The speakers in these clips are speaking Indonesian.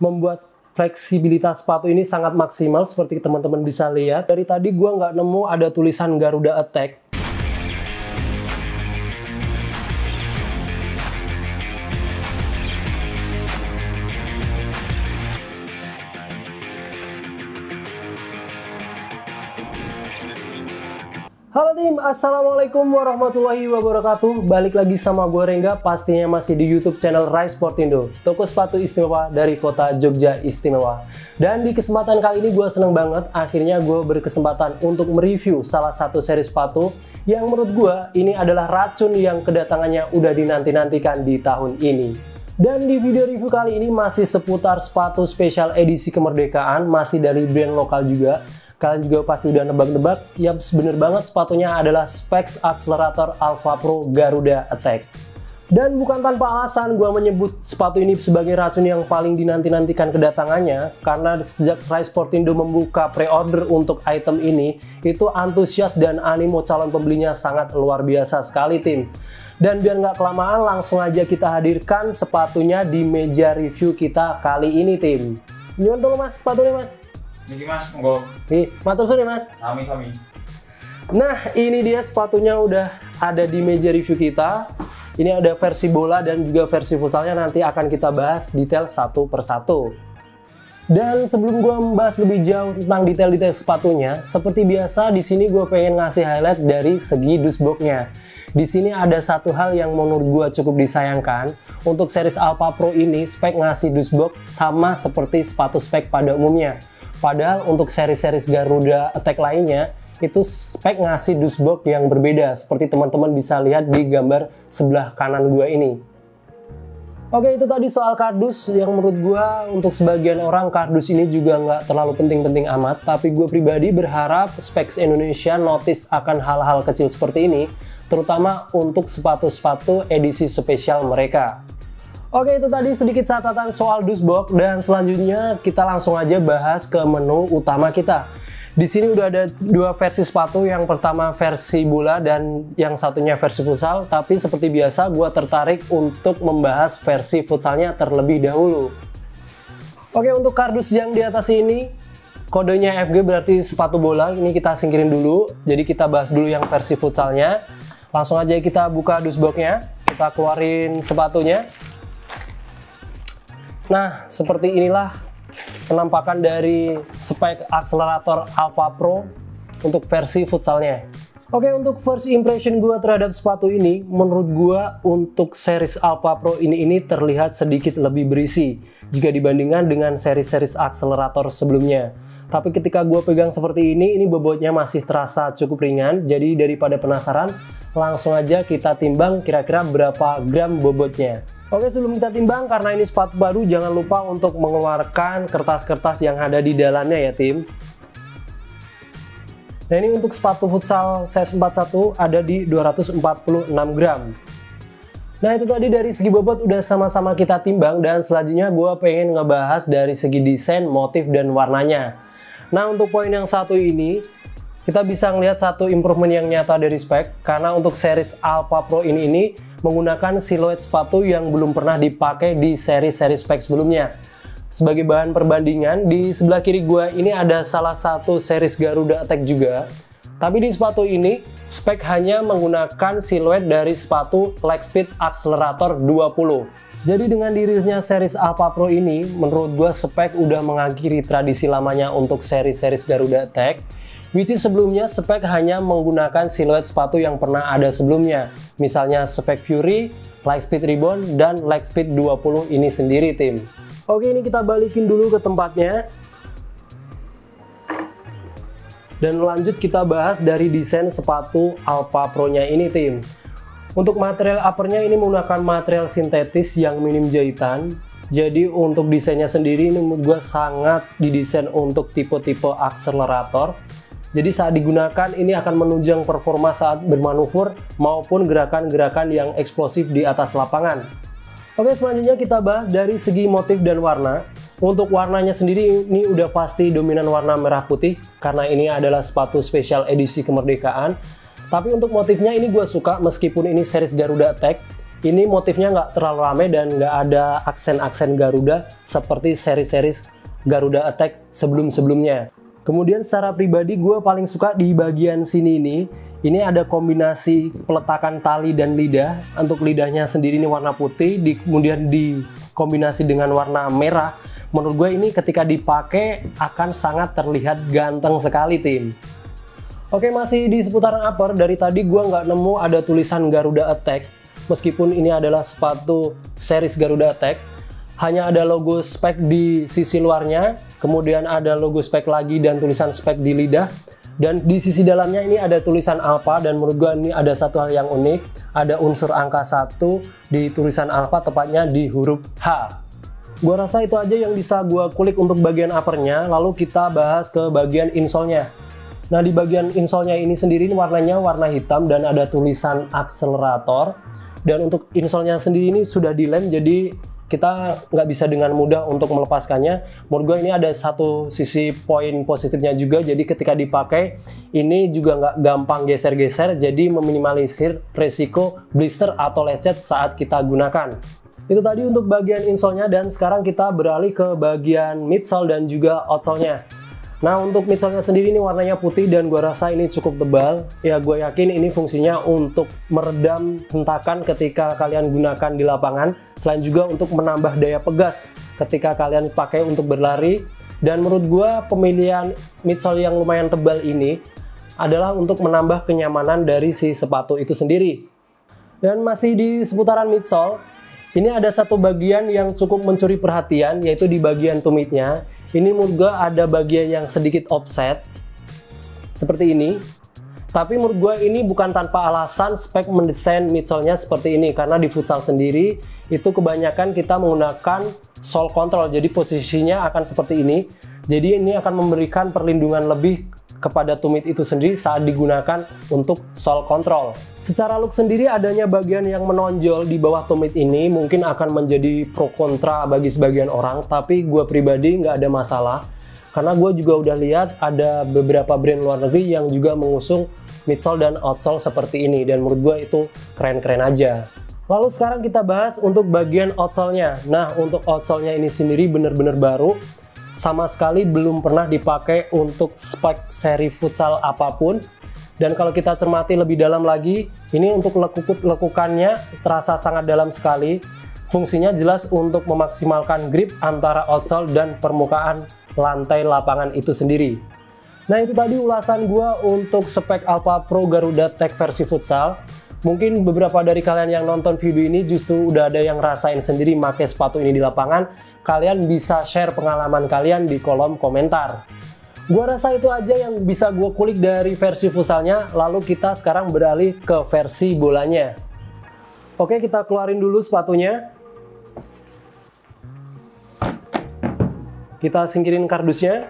membuat fleksibilitas sepatu ini sangat maksimal seperti teman-teman bisa lihat. Dari tadi gue nggak nemu ada tulisan Garuda Attack. Halo tim, assalamualaikum warahmatullahi wabarakatuh. Balik lagi sama gue Rengga, pastinya masih di YouTube channel Rai Sportindo, toko sepatu istimewa dari kota Jogja istimewa. Dan di kesempatan kali ini gue seneng banget, akhirnya gue berkesempatan untuk mereview salah satu seri sepatu yang menurut gue ini adalah racun yang kedatangannya udah dinanti-nantikan di tahun ini. Dan di video review kali ini masih seputar sepatu spesial edisi kemerdekaan, masih dari brand lokal juga. Kalian juga pasti udah nebak-nebak, yap bener banget, sepatunya adalah Specs Accelerator Alpha Pro Garuda Attack. Dan bukan tanpa alasan gue menyebut sepatu ini sebagai racun yang paling dinanti-nantikan kedatangannya, karena sejak Rai Sportindo membuka pre-order untuk item ini, itu antusias dan animo calon pembelinya sangat luar biasa sekali tim. Dan biar nggak kelamaan, langsung aja kita hadirkan sepatunya di meja review kita kali ini tim. Nyuwun tolong mas, sepatunya mas. Ini mas, monggo. Nih, matur suwun mas. Sami-sami. Nah, ini dia sepatunya udah ada di meja review kita. Ini ada versi bola dan juga versi futsalnya, nanti akan kita bahas detail satu persatu. Dan sebelum gue membahas lebih jauh tentang detail-detail sepatunya, seperti biasa di sini gue pengen ngasih highlight dari segi dusboxnya. Di sini ada satu hal yang menurut gue cukup disayangkan. Untuk series Alpha Pro ini, spek ngasih dusbox sama seperti sepatu spek pada umumnya. Padahal untuk seri-seri Garuda Attack lainnya, itu spek ngasih dusbox yang berbeda, seperti teman-teman bisa lihat di gambar sebelah kanan gua ini. Oke, itu tadi soal kardus, yang menurut gua untuk sebagian orang kardus ini juga nggak terlalu penting-penting amat, tapi gue pribadi berharap Specs Indonesia notice akan hal-hal kecil seperti ini, terutama untuk sepatu-sepatu edisi spesial mereka. Oke, itu tadi sedikit catatan soal dusbox, dan selanjutnya kita langsung aja bahas ke menu utama kita. Di sini udah ada dua versi sepatu, yang pertama versi bola dan yang satunya versi futsal, tapi seperti biasa gue tertarik untuk membahas versi futsalnya terlebih dahulu. Oke, untuk kardus yang di atas ini kodenya FG berarti sepatu bola, ini kita singkirin dulu, jadi kita bahas dulu yang versi futsalnya. Langsung aja kita buka dusboxnya, kita keluarin sepatunya. Nah, seperti inilah penampakan dari Specs Accelerator Alpha Pro untuk versi futsalnya. Oke, untuk first impression gue terhadap sepatu ini, menurut gue untuk series Alpha Pro ini terlihat sedikit lebih berisi jika dibandingkan dengan seri-seri Accelerator sebelumnya. Tapi ketika gue pegang seperti ini bobotnya masih terasa cukup ringan, jadi daripada penasaran, langsung aja kita timbang kira-kira berapa gram bobotnya. Oke, sebelum kita timbang, karena ini sepatu baru, jangan lupa untuk mengeluarkan kertas-kertas yang ada di dalamnya ya tim. Nah, ini untuk sepatu futsal size 41 ada di 246 gram. Nah, itu tadi dari segi bobot udah sama-sama kita timbang, dan selanjutnya gue pengen ngebahas dari segi desain, motif, dan warnanya. Nah, untuk poin yang satu ini, kita bisa ngelihat satu improvement yang nyata dari spek, karena untuk series Alpha Pro ini menggunakan siluet sepatu yang belum pernah dipakai di seri-seri spek sebelumnya. Sebagai bahan perbandingan, di sebelah kiri gua ini ada salah satu series Garuda Attack juga. Tapi di sepatu ini, spek hanya menggunakan siluet dari sepatu Lightspeed Accelerator 20. Jadi dengan dirilisnya series Alpha Pro ini, menurut gua spek udah mengakhiri tradisi lamanya untuk seri-seri Garuda Attack, which is sebelumnya spek hanya menggunakan siluet sepatu yang pernah ada sebelumnya, misalnya spek Fury, Lightspeed Ribbon, dan Lightspeed 20 ini sendiri tim. Oke, ini kita balikin dulu ke tempatnya, dan lanjut kita bahas dari desain sepatu Alpha Pro nya ini tim. Untuk material uppernya ini menggunakan material sintetis yang minim jahitan. Jadi untuk desainnya sendiri ini menurut gue sangat didesain untuk tipe-tipe akselerator. Jadi saat digunakan ini akan menunjang performa saat bermanuver maupun gerakan-gerakan yang eksplosif di atas lapangan. Oke, selanjutnya kita bahas dari segi motif dan warna. Untuk warnanya sendiri ini udah pasti dominan warna merah putih karena ini adalah sepatu spesial edisi kemerdekaan. Tapi untuk motifnya ini gue suka, meskipun ini series Garuda Attack, ini motifnya nggak terlalu rame dan nggak ada aksen-aksen Garuda seperti seri-seri Garuda Attack sebelum-sebelumnya. Kemudian secara pribadi gue paling suka di bagian sini ini ada kombinasi peletakan tali dan lidah. Untuk lidahnya sendiri ini warna putih, kemudian dikombinasi dengan warna merah. Menurut gue ini ketika dipakai akan sangat terlihat ganteng sekali, tim. Oke, masih di seputaran upper, dari tadi gue nggak nemu ada tulisan Garuda Attack. Meskipun ini adalah sepatu series Garuda Attack, hanya ada logo spek di sisi luarnya, kemudian ada logo spek lagi dan tulisan spek di lidah. Dan di sisi dalamnya ini ada tulisan Alpha, dan menurut gue ini ada satu hal yang unik, ada unsur angka 1 di tulisan Alpha, tepatnya di huruf H. Gue rasa itu aja yang bisa gue kulik untuk bagian uppernya, lalu kita bahas ke bagian insole-nya. Nah, di bagian insole-nya ini sendiri warnanya warna hitam dan ada tulisan akselerator. Dan untuk insole-nya sendiri ini sudah dilem, jadi kita nggak bisa dengan mudah untuk melepaskannya. Menurut gue ini ada satu sisi poin positifnya juga, jadi ketika dipakai ini juga nggak gampang geser-geser, jadi meminimalisir resiko blister atau lecet saat kita gunakan. Itu tadi untuk bagian insole-nya, dan sekarang kita beralih ke bagian midsole dan juga outsole-nya. Nah, untuk midsole-nya sendiri ini warnanya putih dan gue rasa ini cukup tebal. Ya, gue yakin ini fungsinya untuk meredam hentakan ketika kalian gunakan di lapangan. Selain juga untuk menambah daya pegas ketika kalian pakai untuk berlari. Dan menurut gue pemilihan midsole yang lumayan tebal ini adalah untuk menambah kenyamanan dari si sepatu itu sendiri. Dan masih di seputaran midsole, ini ada satu bagian yang cukup mencuri perhatian, yaitu di bagian tumitnya. Ini menurut gue ada bagian yang sedikit offset seperti ini. Tapi menurut gue ini bukan tanpa alasan spek mendesain midsole-nya seperti ini, karena di futsal sendiri itu kebanyakan kita menggunakan sole control, jadi posisinya akan seperti ini. Jadi ini akan memberikan perlindungan lebih kepada tumit itu sendiri saat digunakan untuk sole control. Secara look sendiri, adanya bagian yang menonjol di bawah tumit ini mungkin akan menjadi pro kontra bagi sebagian orang, tapi gue pribadi nggak ada masalah, karena gue juga udah lihat ada beberapa brand luar negeri yang juga mengusung midsole dan outsole seperti ini, dan menurut gue itu keren-keren aja. Lalu sekarang kita bahas untuk bagian outsole-nya. Nah, untuk outsole-nya ini sendiri bener-bener baru, sama sekali belum pernah dipakai untuk spek seri futsal apapun. Dan kalau kita cermati lebih dalam lagi, ini untuk lekukannya terasa sangat dalam sekali. Fungsinya jelas untuk memaksimalkan grip antara outsole dan permukaan lantai lapangan itu sendiri. Nah, itu tadi ulasan gua untuk spek Alpha Pro Garuda Tech versi futsal. Mungkin beberapa dari kalian yang nonton video ini justru udah ada yang rasain sendiri pakai sepatu ini di lapangan. Kalian bisa share pengalaman kalian di kolom komentar. Gua rasa itu aja yang bisa gue kulik dari versi futsalnya. Lalu kita sekarang beralih ke versi bolanya. Oke, kita keluarin dulu sepatunya. Kita singkirin kardusnya.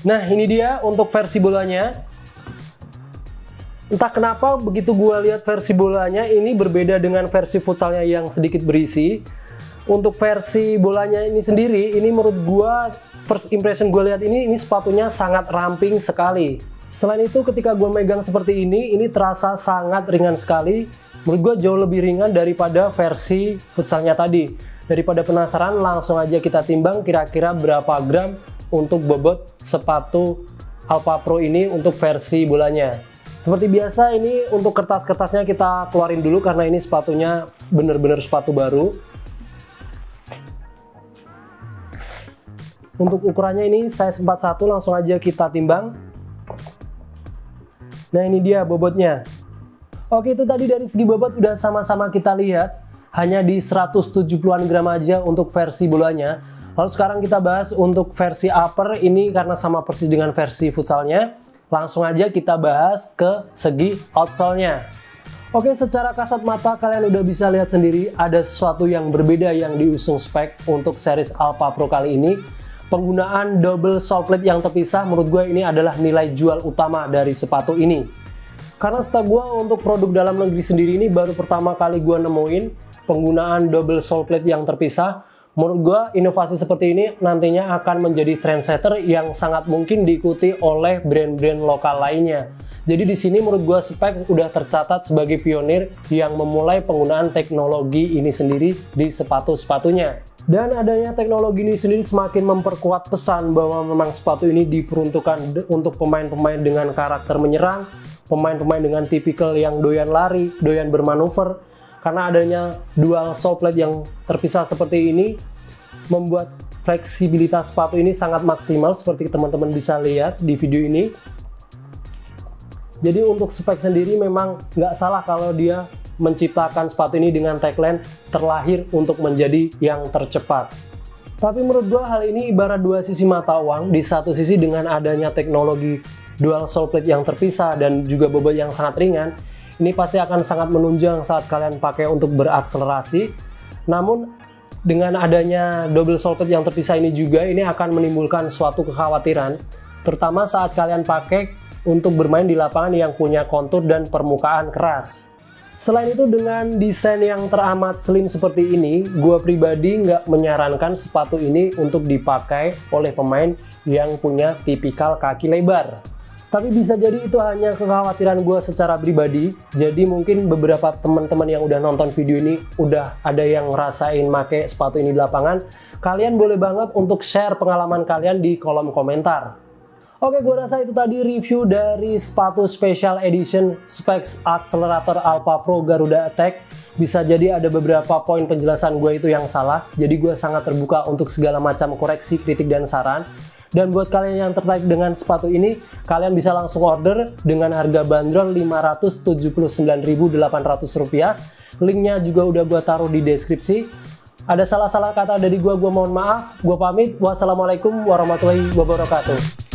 Nah, ini dia untuk versi bolanya. Entah kenapa begitu gue lihat versi bolanya ini berbeda dengan versi futsalnya yang sedikit berisi. Untuk versi bolanya ini sendiri, ini menurut gue first impression gue lihat ini sepatunya sangat ramping sekali. Selain itu ketika gue megang seperti ini terasa sangat ringan sekali. Menurut gue jauh lebih ringan daripada versi futsalnya tadi. Daripada penasaran, langsung aja kita timbang kira-kira berapa gram untuk bobot sepatu Alpha Pro ini untuk versi bolanya. Seperti biasa, ini untuk kertas-kertasnya kita keluarin dulu karena ini sepatunya bener-bener sepatu baru. Untuk ukurannya ini size 41, langsung aja kita timbang. Nah, ini dia bobotnya. Oke, itu tadi dari segi bobot udah sama-sama kita lihat. Hanya di 170-an gram aja untuk versi bolanya. Lalu sekarang kita bahas untuk versi upper ini karena sama persis dengan versi futsalnya. Langsung aja kita bahas ke segi outsole-nya. Oke, secara kasat mata kalian udah bisa lihat sendiri ada sesuatu yang berbeda yang diusung spek untuk series Alpha Pro kali ini. Penggunaan double sole plate yang terpisah menurut gue ini adalah nilai jual utama dari sepatu ini. Karena setahu gue untuk produk dalam negeri sendiri ini baru pertama kali gue nemuin penggunaan double sole plate yang terpisah. Menurut gue, inovasi seperti ini nantinya akan menjadi trendsetter yang sangat mungkin diikuti oleh brand-brand lokal lainnya. Jadi di sini menurut gue Speck udah tercatat sebagai pionir yang memulai penggunaan teknologi ini sendiri di sepatu-sepatunya. Dan adanya teknologi ini sendiri semakin memperkuat pesan bahwa memang sepatu ini diperuntukkan untuk pemain-pemain dengan karakter menyerang, pemain-pemain dengan tipikal yang doyan lari, doyan bermanuver. Karena adanya dual sole plate yang terpisah seperti ini, membuat fleksibilitas sepatu ini sangat maksimal seperti teman-teman bisa lihat di video ini. Jadi untuk Speck sendiri memang nggak salah kalau dia menciptakan sepatu ini dengan tagline terlahir untuk menjadi yang tercepat. Tapi menurut gua hal ini ibarat dua sisi mata uang. Di satu sisi dengan adanya teknologi dual sole plate yang terpisah dan juga bobot yang sangat ringan, ini pasti akan sangat menunjang saat kalian pakai untuk berakselerasi. Namun dengan adanya double sole plate yang terpisah ini juga, ini akan menimbulkan suatu kekhawatiran, terutama saat kalian pakai untuk bermain di lapangan yang punya kontur dan permukaan keras. Selain itu, dengan desain yang teramat slim seperti ini, gue pribadi nggak menyarankan sepatu ini untuk dipakai oleh pemain yang punya tipikal kaki lebar. Tapi bisa jadi itu hanya kekhawatiran gue secara pribadi. Jadi mungkin beberapa teman-teman yang udah nonton video ini udah ada yang ngerasain make sepatu ini di lapangan. Kalian boleh banget untuk share pengalaman kalian di kolom komentar. Oke, gue rasa itu tadi review dari sepatu Special Edition Speck Accelerator Alpha Pro Garuda Attack. Bisa jadi ada beberapa poin penjelasan gue itu yang salah. Jadi gue sangat terbuka untuk segala macam koreksi, kritik, dan saran. Dan buat kalian yang tertarik dengan sepatu ini, kalian bisa langsung order dengan harga bandrol Rp579.800. Linknya juga udah gue taruh di deskripsi. Ada salah-salah kata dari gue mohon maaf. Gue pamit. Wassalamualaikum warahmatullahi wabarakatuh.